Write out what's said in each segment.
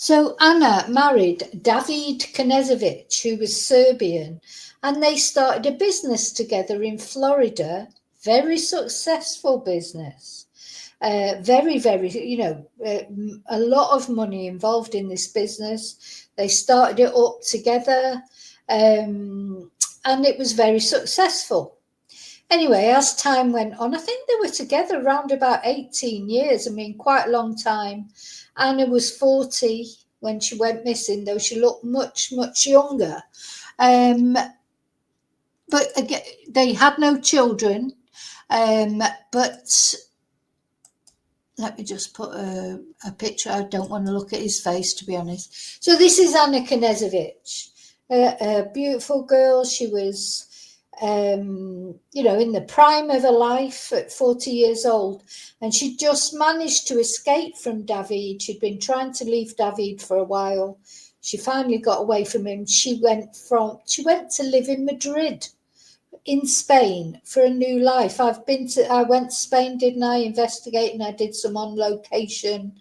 So Anna married David Knezevic, who was Serbian, and they started a business together in Florida. Very successful business. A lot of money involved in this business. They started it up together, and it was very successful. Anyway, as time went on, I think they were together around about 18 years. I mean, quite a long time. Anna was 40 when she went missing, though she looked much, much younger. But again, they had no children. But let me just put a picture. I don't want to look at his face, to be honest. So this is Anna Knezevic, a beautiful girl. She was, in the prime of her life at 40 years old. And she just managed to escape from David. She'd been trying to leave David for a while. She finally got away from him. She went to live in Madrid, in Spain, for a new life. I went to Spain, didn't I, investigating. I did some on location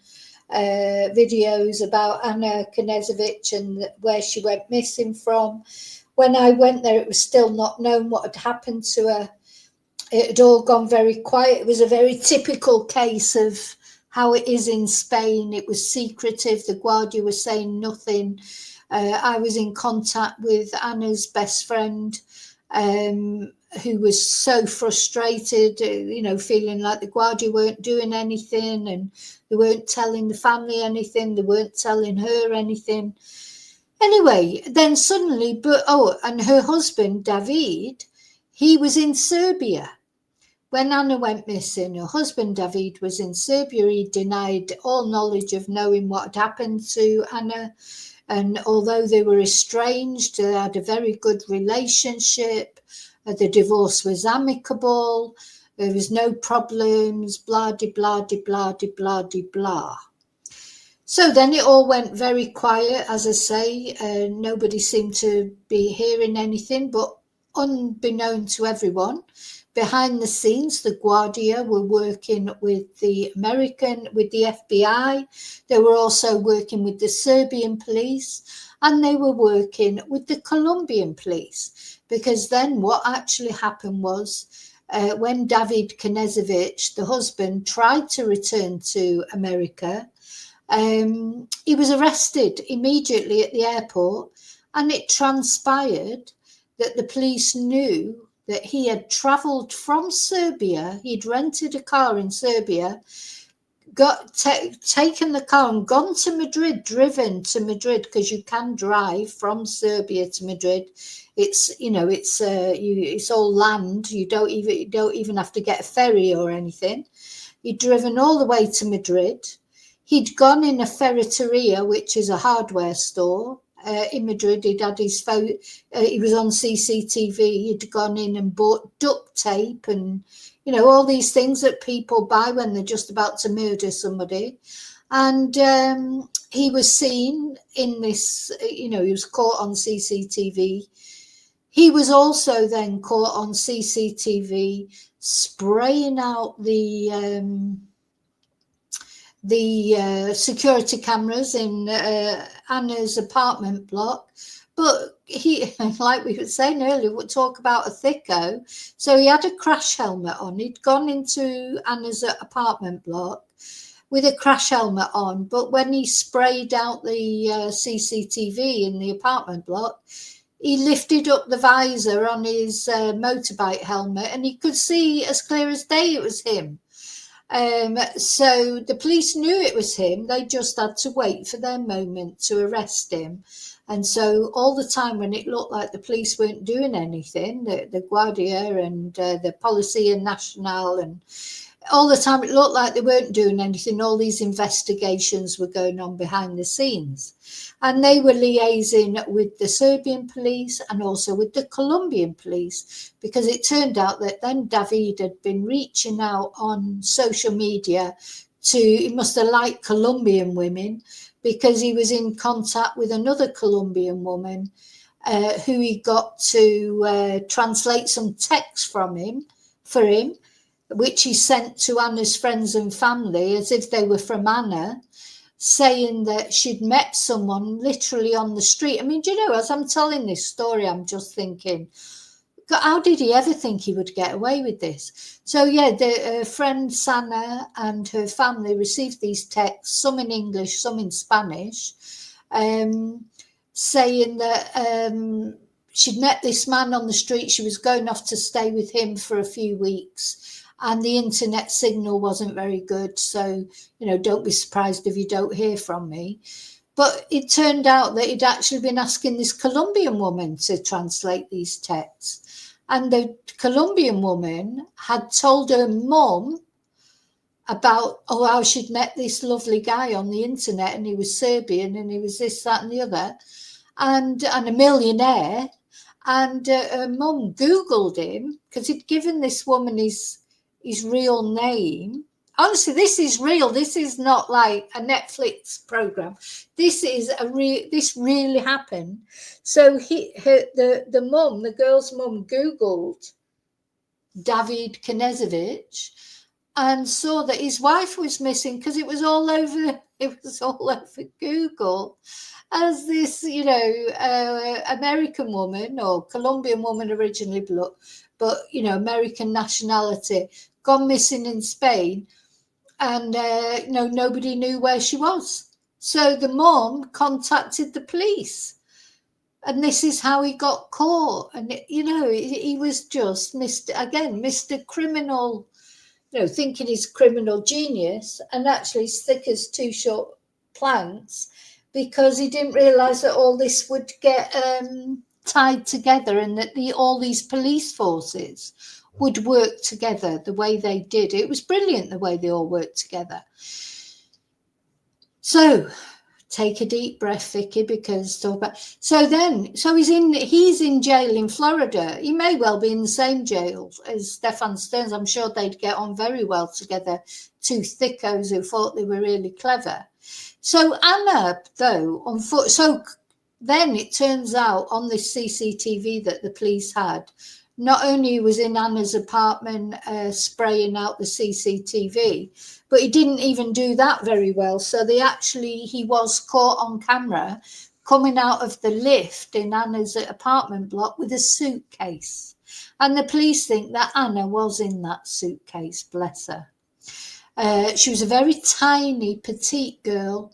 videos about Anna Knezevic and where she went missing from. When I went there, it was still not known what had happened to her. It had all gone very quiet. It was a very typical case of how it is in Spain. It was secretive. The Guardia was saying nothing. I was in contact with Anna's best friend, who was so frustrated, feeling like the Guardia weren't doing anything and they weren't telling the family anything. They weren't telling her anything. Anyway, then suddenly, and her husband, David, he was in Serbia. When Anna went missing, her husband, David, was in Serbia. He denied all knowledge of knowing what had happened to Anna. And although they were estranged, they had a very good relationship. The divorce was amicable. There was no problems, blah, de, blah, de, blah, de, blah, de, blah. So then it all went very quiet, as I say. Nobody seemed to be hearing anything, but unbeknown to everyone, behind the scenes, the Guardia were working with the FBI. They were also working with the Serbian police, and they were working with the Colombian police. Because then what actually happened was, when David Knezevic, the husband, tried to return to America, he was arrested immediately at the airport, and it transpired that the police knew that he had travelled from Serbia. He'd rented a car in Serbia, taken the car and gone to Madrid, driven to Madrid, because you can drive from Serbia to Madrid. It's it's all land. You don't even have to get a ferry or anything. He'd driven all the way to Madrid. He'd gone in a ferreteria, which is a hardware store in Madrid. He'd had his phone. He was on CCTV. He'd gone in and bought duct tape and, all these things that people buy when they're just about to murder somebody. And he was seen in this, he was caught on CCTV. He was also then caught on CCTV spraying out the security cameras in Anna's apartment block. But he, like we were saying earlier, we'll talk about a thicko. So he had a crash helmet on. He'd gone into Anna's apartment block with a crash helmet on. But when he sprayed out the CCTV in the apartment block, he lifted up the visor on his motorbike helmet, and he could see as clear as day it was him. So the police knew it was him. They just had to wait for their moment to arrest him. And so all the time when it looked like the police weren't doing anything, the Guardia and the Policía Nacional, and all the time it looked like they weren't doing anything, all these investigations were going on behind the scenes. And they were liaising with the Serbian police and also with the Colombian police, because it turned out that then David had been reaching out on social media he must have liked Colombian women, because he was in contact with another Colombian woman who he got to translate some text for him, which he sent to Anna's friends and family as if they were from Anna. saying that she'd met someone literally on the street. I mean, do you know, as I'm telling this story, I'm just thinking, God, how did he ever think he would get away with this? So yeah, the friend Sana and her family received these texts, some in English, some in Spanish, saying that she'd met this man on the street. She was going off to stay with him for a few weeks, and the internet signal wasn't very good. So, you know, don't be surprised if you don't hear from me. But it turned out that he'd actually been asking this Colombian woman to translate these texts. And the Colombian woman had told her mum about, how she'd met this lovely guy on the internet, and he was Serbian, and he was this, that, and the other, and a millionaire. And her mum Googled him because he'd given this woman his real name. Honestly, this is real. This is not like a Netflix program. This is this really happened. So the mum, the girl's mum, Googled David Knezevic and saw that his wife was missing because it was all over. It was all over Google as this, you know, American woman or Colombian woman originally, but you know, American nationality, gone missing in Spain. And, you know, nobody knew where she was. So the mom contacted the police. And this is how he got caught. And, you know, he was just Mr. Criminal, you know, thinking he's criminal genius, and actually thick as two short planks, because he didn't realise that all this would get tied together, and that all these police forces would work together the way they did. It was brilliant the way they all worked together. So take a deep breath, Vicky, because he's in jail in Florida. He may well be in the same jail as Stefan Stearns. I'm sure they'd get on very well together, two thickos who thought they were really clever. So Anna, though, so then it turns out on this CCTV that the police had, not only was in Anna's apartment spraying out the CCTV, but he didn't even do that very well. So he was caught on camera coming out of the lift in Anna's apartment block with a suitcase. And the police think that Anna was in that suitcase, bless her. She was a very tiny, petite girl.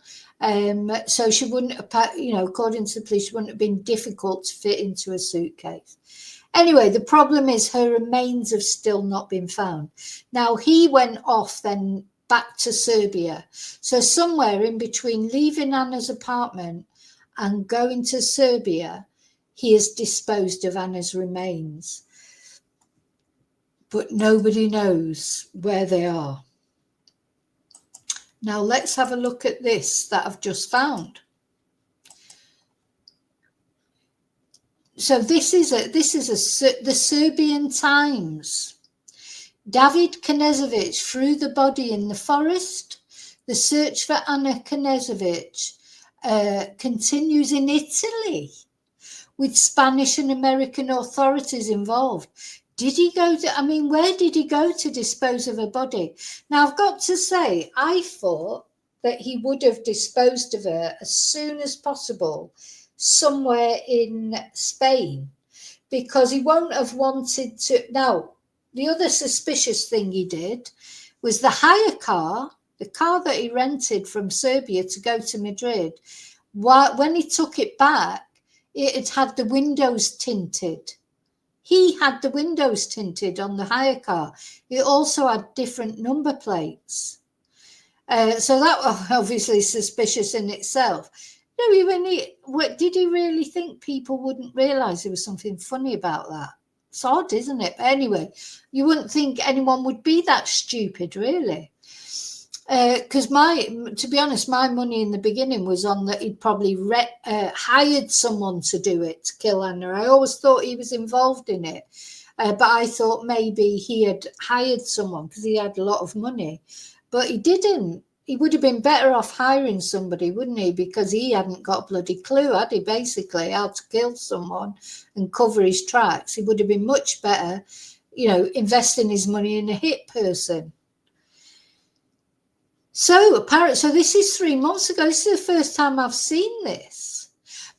So she wouldn't have, you know, according to the police, she wouldn't have been difficult to fit into a suitcase. Anyway, the problem is her remains have still not been found. Now, he went off then back to Serbia. So somewhere in between leaving Anna's apartment and going to Serbia, he has disposed of Anna's remains. But nobody knows where they are. Now, let's have a look at this that I've just found. So this is the Serbian Times. David Knezevic threw the body in the forest. The search for Anna Knezevic continues in Italy, with Spanish and American authorities involved. Did he go to, where did he go to dispose of a body? Now, I've got to say, I thought that he would have disposed of her as soon as possible somewhere in Spain, because he won't have wanted to. Now, the other suspicious thing he did was the hire car, the car that he rented from Serbia to go to Madrid. When he took it back, it had the windows tinted. He had the windows tinted on the hire car. It also had different number plates. So that was obviously suspicious in itself. No, did he really think people wouldn't realise there was something funny about that? It's odd, isn't it? But anyway, you wouldn't think anyone would be that stupid, really. Because to be honest, my money in the beginning was on that he'd probably hired someone to do it, to kill Anna. I always thought he was involved in it. But I thought maybe he had hired someone because he had a lot of money. But he didn't. He would have been better off hiring somebody, wouldn't he? Because he hadn't got a bloody clue, had he, basically, how to kill someone and cover his tracks. He would have been much better, investing his money in a hit person. So apparently, so this is 3 months ago. This is the first time I've seen this.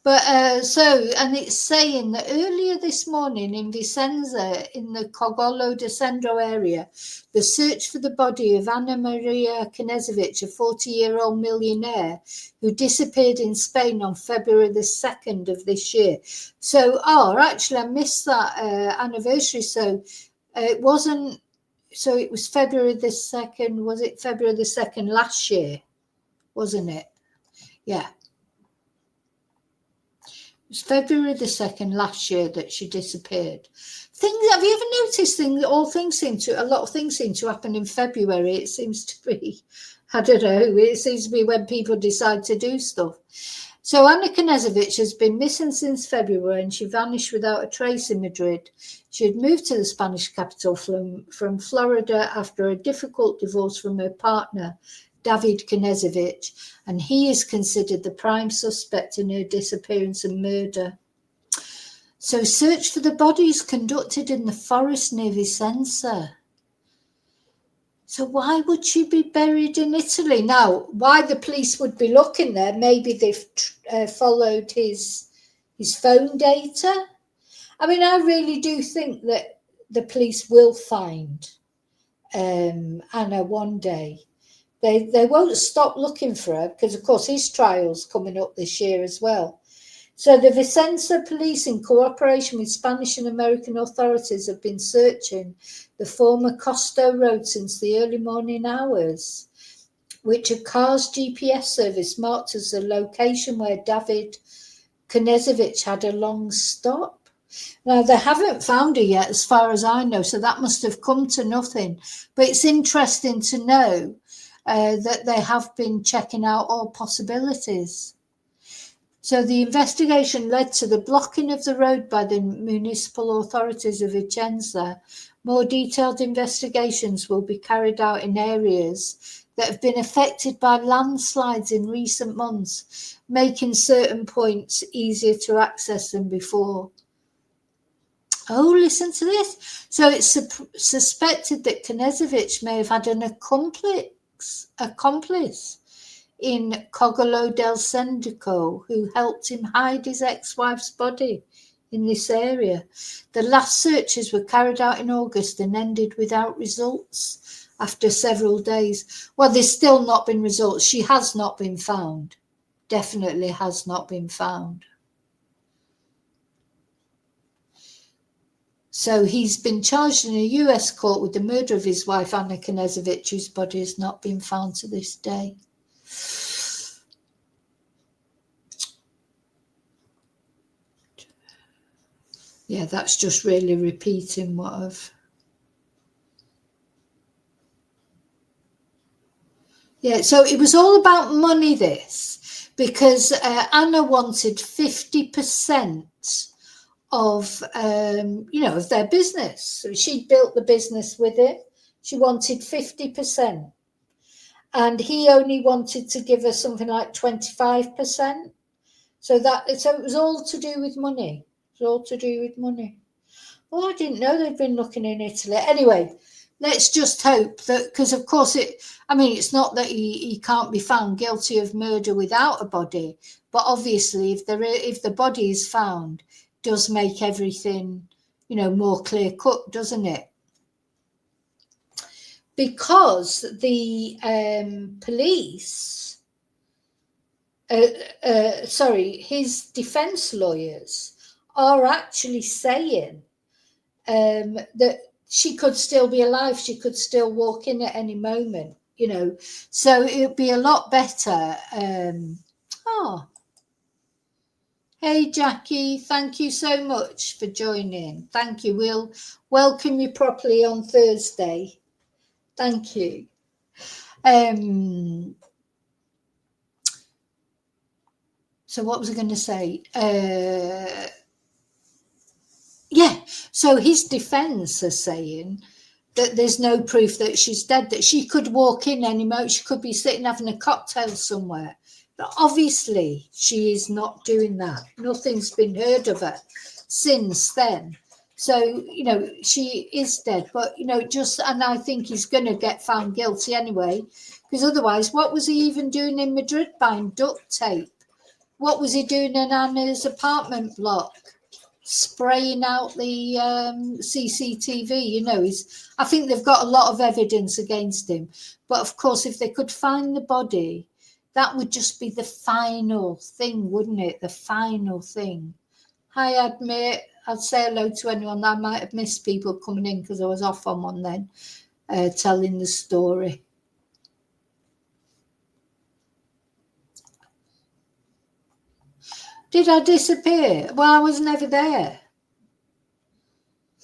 But and it's saying that earlier this morning in Vicenza, in the Cogollo de Sendro area, the search for the body of Anna Maria Knezevic, a 40-year-old millionaire who disappeared in Spain on February the 2nd of this year. So, actually, I missed that anniversary. So it wasn't. So it was February the 2nd. Was it February the 2nd last year? Wasn't it? Yeah. It was February the 2nd last year that she disappeared. Have you ever noticed a lot of things seem to happen in February? It seems to be, I don't know, it seems to be when people decide to do stuff. So Anna Knezevic has been missing since February and she vanished without a trace in Madrid. She had moved to the Spanish capital from Florida after a difficult divorce from her partner, David Knezevic, and he is considered the prime suspect in her disappearance and murder. So search for the body is conducted in the forest near Vicenza. So why would she be buried in Italy? Now, why the police would be looking there, maybe they've followed his phone data. I mean, I really do think that the police will find Anna one day. They won't stop looking for her because, of course, his trial's coming up this year as well. So the Vicenza police, in cooperation with Spanish and American authorities, have been searching the former Costo Road since the early morning hours, which a car's GPS service marked as the location where David Knezevic had a long stop. Now, they haven't found her yet, as far as I know, so that must have come to nothing. But it's interesting to know that they have been checking out all possibilities. So the investigation led to the blocking of the road by the municipal authorities of Vicenza. More detailed investigations will be carried out in areas that have been affected by landslides in recent months, making certain points easier to access than before. Oh, listen to this. So it's suspected that Knezevic may have had an accomplice in Cogollo del Sendico who helped him hide his ex-wife's body in this area. The last searches were carried out in August and ended without results after several days. Well, there's still not been results. She has not been found. Definitely has not been found. So he's been charged in a US court with the murder of his wife, Anna Knezevic, whose body has not been found to this day. Yeah, that's just really repeating what I've... Yeah, so it was all about money, this, because Anna wanted 50% of, of their business. So she built the business with it. She wanted 50%. And he only wanted to give her something like 25%. So it was all to do with money. It was all to do with money. Oh, I didn't know they'd been looking in Italy. Anyway, let's just hope that, because of course it's not that he can't be found guilty of murder without a body, but obviously if the body is found, it does make everything, more clear cut, doesn't it? Because the police, his defense lawyers are actually saying that she could still be alive. She could still walk in at any moment, So it would be a lot better. Hey, Jackie, thank you so much for joining. Thank you. We'll welcome you properly on Thursday. Thank you. So what was I going to say? So his defense are saying that there's no proof that she's dead, that she could walk in any moment. She could be sitting having a cocktail somewhere. But obviously she is not doing that. Nothing's been heard of her since then. So, you know, she is dead, but, you know, just, and I think he's going to get found guilty anyway, because otherwise, what was he even doing in Madrid buying duct tape? What was he doing in Anna's apartment block? Spraying out the CCTV, you know, I think they've got a lot of evidence against him. But of course, if they could find the body, that would just be the final thing, wouldn't it? The final thing. Hi, admit. I'd say hello to anyone. I might have missed people coming in because I was off on one then, telling the story. Did I disappear? Well, I was never there.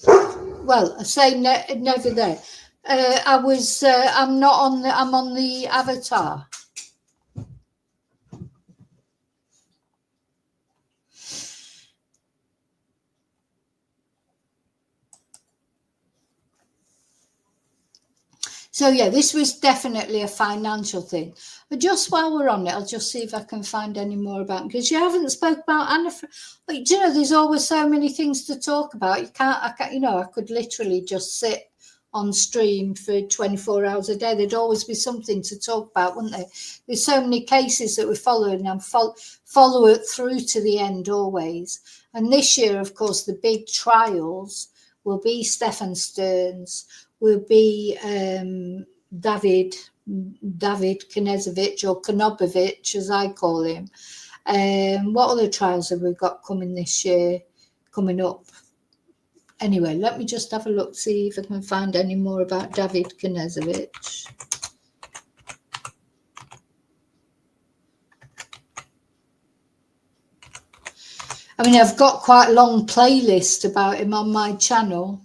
Well, I say never there. I'm not on the, I'm on the avatar. So yeah, this was definitely a financial thing. But just while we're on it, I'll just see if I can find any more about it, because you haven't spoke about Anna. Like, do you know, there's always so many things to talk about. I can't, you know, I could literally just sit on stream for 24 hours a day. There'd always be something to talk about, wouldn't there? There's so many cases that we're following and follow it through to the end always. And this year, of course, the big trials will be Stefan Stearns, will be David Knezevic, or Knezevic, as I call him. What other trials have we got coming this year, coming up? Anyway, let me just have a look, see if I can find any more about David Knezevic. I mean, I've got quite a long playlist about him on my channel.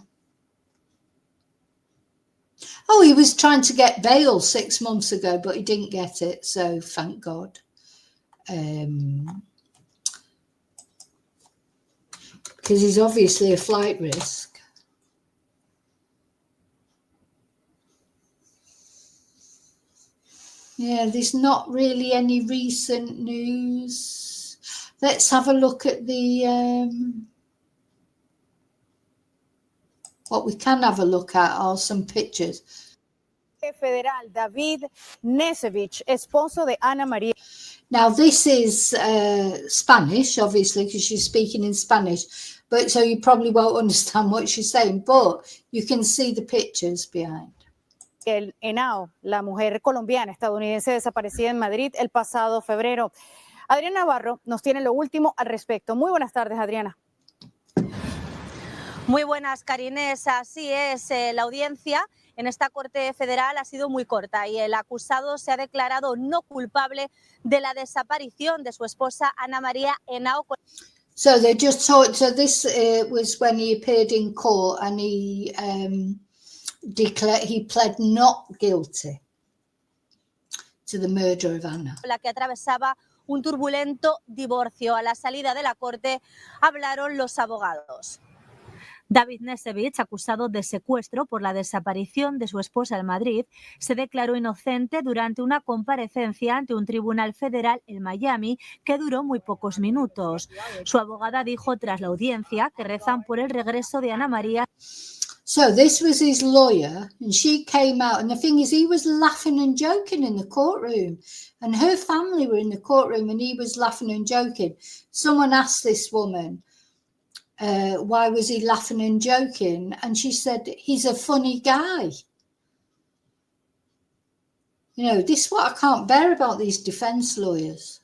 Oh, he was trying to get bail 6 months ago, but he didn't get it, so thank God. Because he's obviously a flight risk. Yeah, there's not really any recent news. Let's have a look at the... what we can have a look at are some pictures. Federal David Knezevic, esposo de Ana María. Now, this is Spanish, obviously, because she's speaking in Spanish, but so you probably won't understand what she's saying, but you can see the pictures behind. Henao, la mujer colombiana estadounidense desaparecida en Madrid el pasado febrero. Adriana Navarro nos tiene lo último al respecto. Muy buenas tardes, Adriana. Muy buenas, Karines. Así es, la audiencia en esta Corte Federal ha sido muy corta y el acusado se ha declarado no culpable de la desaparición de su esposa Ana María Henao. So they just talked. So this was when he appeared in court, and he declared he pled not guilty to the murder of Anna. La que atravesaba un turbulento divorcio. A la salida de la corte hablaron los abogados. David Knezevic, acusado de secuestro por la desaparición de su esposa en Madrid, se declaró inocente durante una comparecencia ante un tribunal federal en Miami que duró muy pocos minutos. Su abogada dijo tras la audiencia que rezan por el regreso de Ana María. So this was his lawyer, and she came out, and the thing is, he was laughing and joking in the courtroom, and her family were in the courtroom, and he was laughing and joking. Someone asked this woman, why was he laughing and joking? And she said, he's a funny guy. You know, this is what I can't bear about these defense lawyers.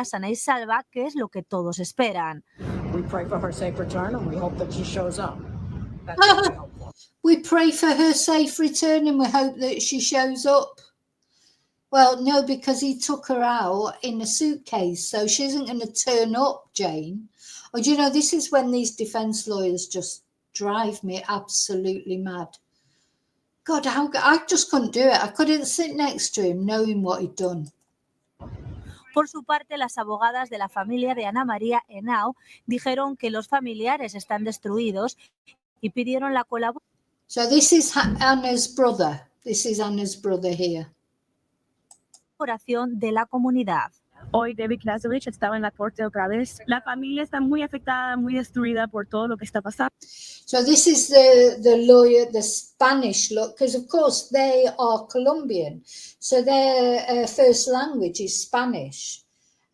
Sana y salva, que es lo que todos esperan. We pray for her safe return and we hope that she shows up. We pray for her safe return and we hope that she shows up. Well, no, because he took her out in a suitcase, so she isn't going to turn up, Jane. Or do you know, this is when these defense lawyers just drive me absolutely mad. God, I just couldn't do it. I couldn't sit next to him knowing what he'd done. Por su parte, las abogadas de la familia de Ana María Henao dijeron que los familiares están destruidos y pidieron la colaboración. So this is Anna's brother. This is Anna's brother here. De la comunidad. Hoy David Knezevic estaba en la corte otra vez. La familia está muy afectada, muy destruida por todo lo que está pasando. So this is the lawyer, the Spanish look, because of course they are Colombian, so their first language is Spanish,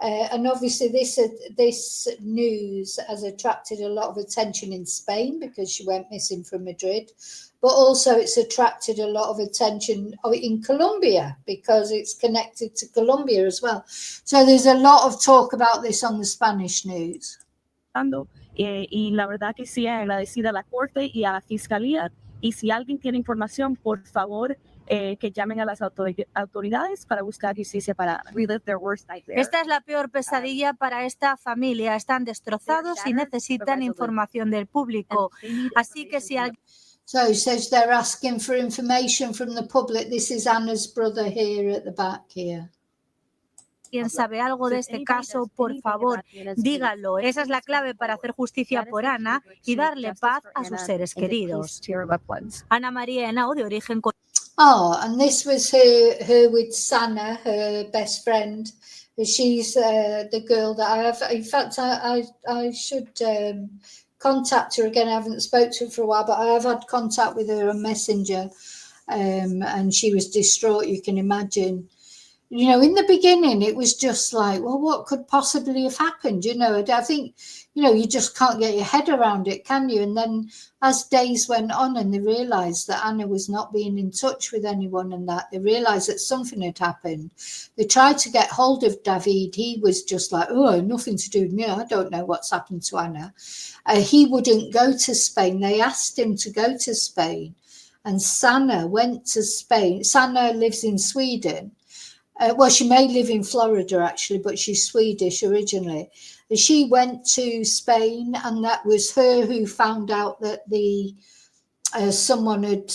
and obviously this news has attracted a lot of attention in Spain because she went missing from Madrid, but also it's attracted a lot of attention in Colombia because it's connected to Colombia as well. So there's a lot of talk about this on the Spanish news. Y la verdad que sí, agradecida a la corte y a la fiscalía. Y si alguien tiene información, por favor, que llamen a las autoridades para buscar justicia, para relive their worst nightmare. Esta es la peor pesadilla para esta familia. Están destrozados y necesitan información del público. Así que si alguien... So he says they're asking for information from the public. This is Anna's brother here at the back here. Quien sabe algo de este caso, por favor, dígalo. Esa es la clave para hacer justicia por Ana y darle paz a sus seres queridos. Ana María Henao, de origen... Oh, and this was her with Sana, her best friend. She's the girl that I have. In fact, I should contact her again. I haven't spoke to her for a while, but I have had contact with her on Messenger, and she was distraught, you can imagine. You know, in the beginning, it was just like, well, what could possibly have happened? You know, I think, you know, you just can't get your head around it, can you? And then as days went on and they realised that Anna was not being in touch with anyone and that they realised that something had happened, they tried to get hold of David. He was just like, oh, nothing to do with me. I don't know what's happened to Anna. He wouldn't go to Spain. They asked him to go to Spain. And Sana went to Spain. Sana lives in Sweden. Well, she may live in Florida, actually, but she's Swedish originally. She went to Spain, and that was her who found out that someone had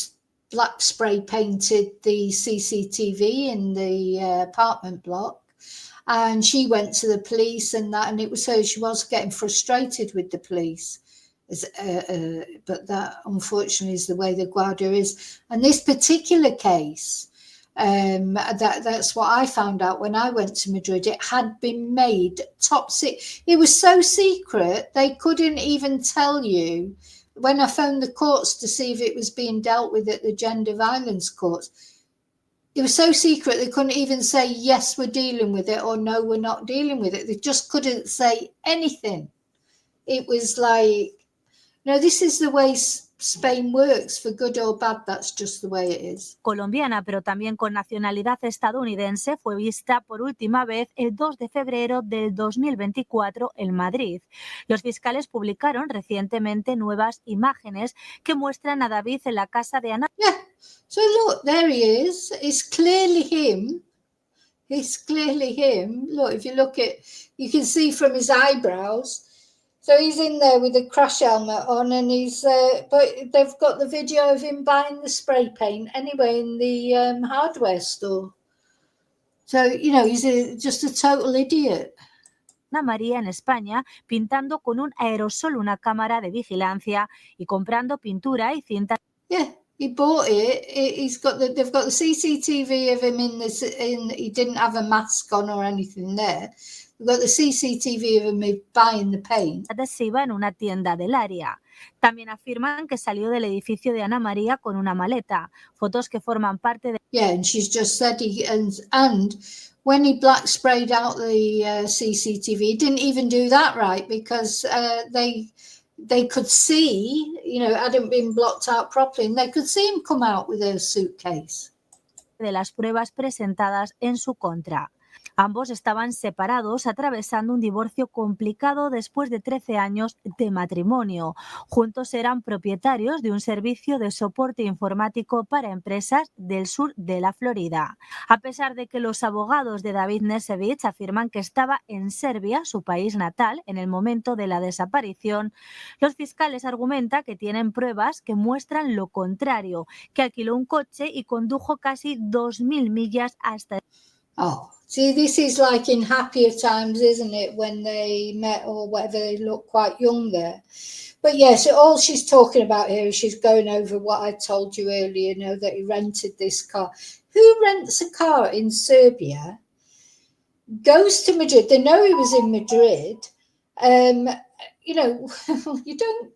black spray painted the CCTV in the apartment block. And she went to the police and it was her. She was getting frustrated with the police. But that, unfortunately, is the way the Guardia is. And this particular case... that's what I found out when I went to Madrid. It had been made top secret. It was so secret they couldn't even tell you. When I phoned the courts to see if it was being dealt with at the gender violence courts, it was so secret they couldn't even say yes, we're dealing with it, or no, we're not dealing with it. They just couldn't say anything. It was like, no, this is the way Spain works, for good or bad, that's just the way it is. Colombiana, pero también con nacionalidad estadounidense, fue vista por última vez el 2 de febrero del 2024 en Madrid. Los fiscales publicaron recientemente nuevas imágenes que muestran a David en la casa de Ana. Yeah, so look, there he is. It's clearly him. It's clearly him. Look, if you look at, you can see from his eyebrows. So he's in there with a crash helmet on, and he's. But they've got the video of him buying the spray paint anyway in the hardware store. So you know he's just a total idiot. Ana María en España, pintando con un aerosol una cámara de vigilancia y comprando pintura y cinta. Yeah, he bought it. They've got the CCTV of him in this. He didn't have a mask on or anything there. We've got the CCTV of him buying the paint. Adhesiva en una tienda del área. También afirman que salió del edificio de Ana María con una maleta. Fotos que forman parte de... Yeah, and she's just said and when he black sprayed out the CCTV, he didn't even do that right because they could see, you know, it hadn't been blocked out properly, and they could see him come out with a suitcase. De las pruebas presentadas en su contra. Ambos estaban separados, atravesando un divorcio complicado después de 13 años de matrimonio. Juntos eran propietarios de un servicio de soporte informático para empresas del sur de la Florida. A pesar de que los abogados de David Knezevic afirman que estaba en Serbia, su país natal, en el momento de la desaparición, los fiscales argumentan que tienen pruebas que muestran lo contrario, que alquiló un coche y condujo casi 2.000 millas hasta... Oh, see, this is like in happier times, isn't it? When they met or whatever, they look quite young there. But yes, all she's talking about here is she's going over what I told you earlier, that he rented this car. Who rents a car in Serbia goes to Madrid. They know he was in Madrid. You know, you don't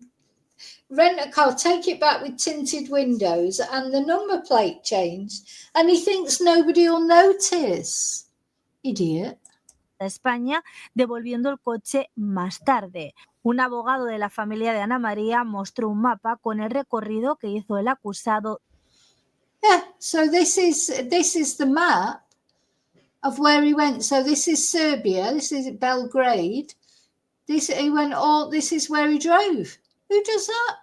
rent a car, take it back with tinted windows and the number plate changed, and he thinks nobody will notice. Idiot. España, devolviendo el coche más tarde. Un abogado de la familia de Ana María mostró un mapa con el recorrido que hizo el acusado. Yeah, so this is the map of where he went. So this is Serbia, this is Belgrade. This is where he drove. Who does that?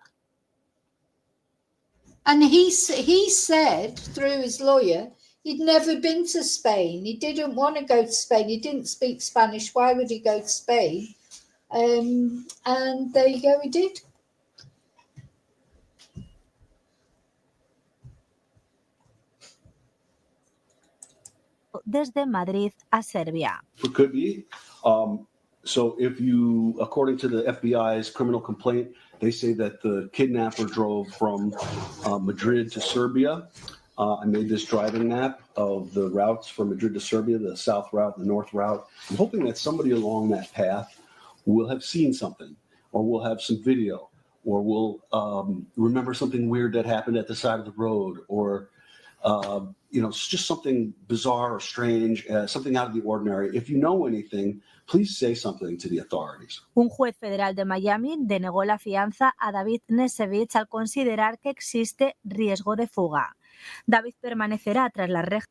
And he said through his lawyer he'd never been to Spain. He didn't want to go to Spain. He didn't speak Spanish. Why would he go to Spain? And there you go, he did. Desde Madrid a Serbia. It could be. So if you, according to the FBI's criminal complaint, they say that the kidnapper drove from Madrid to Serbia. I made this driving map of the routes from Madrid to Serbia, the south route, the north route. I'm hoping that somebody along that path will have seen something, or will have some video, or will remember something weird that happened at the side of the road, or it's just something bizarre or strange, something out of the ordinary. If you know anything, please say something to the authorities. Un juez federal de Miami denegó la fianza a David Knezevic al considerar que existe riesgo de fuga. David permanecerá tras las rejas.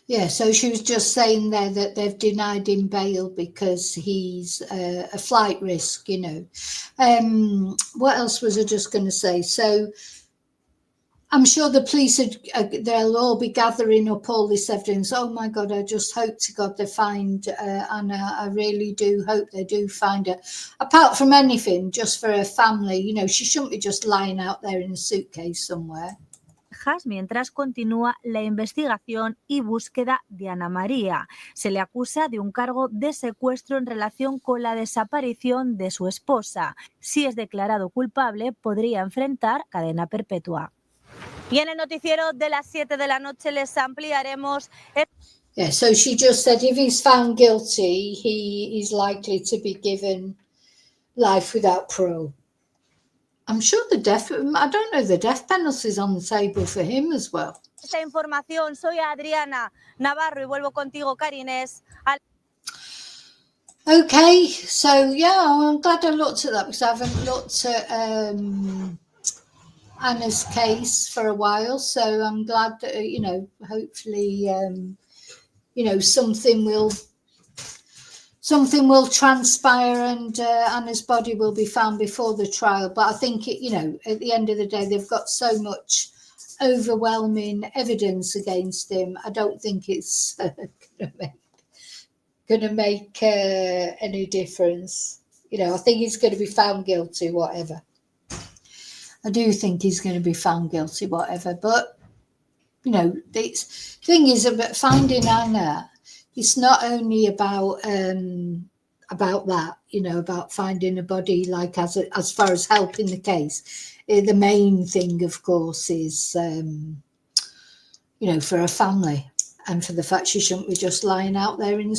Yeah, so she was just saying there that they've denied him bail because he's a flight risk, you know. What else was I just going to say? So I'm sure the police, they'll all be gathering up all this evidence. Oh my God, I just hope to God they find Anna. I really do hope they do find her. Apart from anything, just for her family, you know, she shouldn't be just lying out there in a suitcase somewhere. Mientras continúa la investigación y búsqueda de Ana María. Se le acusa de un cargo de secuestro en relación con la desaparición de su esposa. Si es declarado culpable, podría enfrentar cadena perpetua. Y en el noticiero de las 7 de la noche les ampliaremos. Yeah, so she just said if he's found guilty, he is likely to be given life without parole. I'm sure I don't know, the death penalty is on the table for him as well. Esta información, soy Adriana Navarro y vuelvo contigo, Karines. Okay, so yeah, I'm glad I looked at that because I haven't looked at Anna's case for a while. So I'm glad that, hopefully, something will transpire and Anna's body will be found before the trial. But I think, at the end of the day, they've got so much overwhelming evidence against him. I don't think it's going to make any difference. I think he's going to be found guilty, whatever. I do think he's going to be found guilty, whatever. But, the thing is about finding Anna. It's not only about that, about finding a body, like as far as helping the case. The main thing, of course, is, for a family and for the fact she shouldn't be just lying out there in the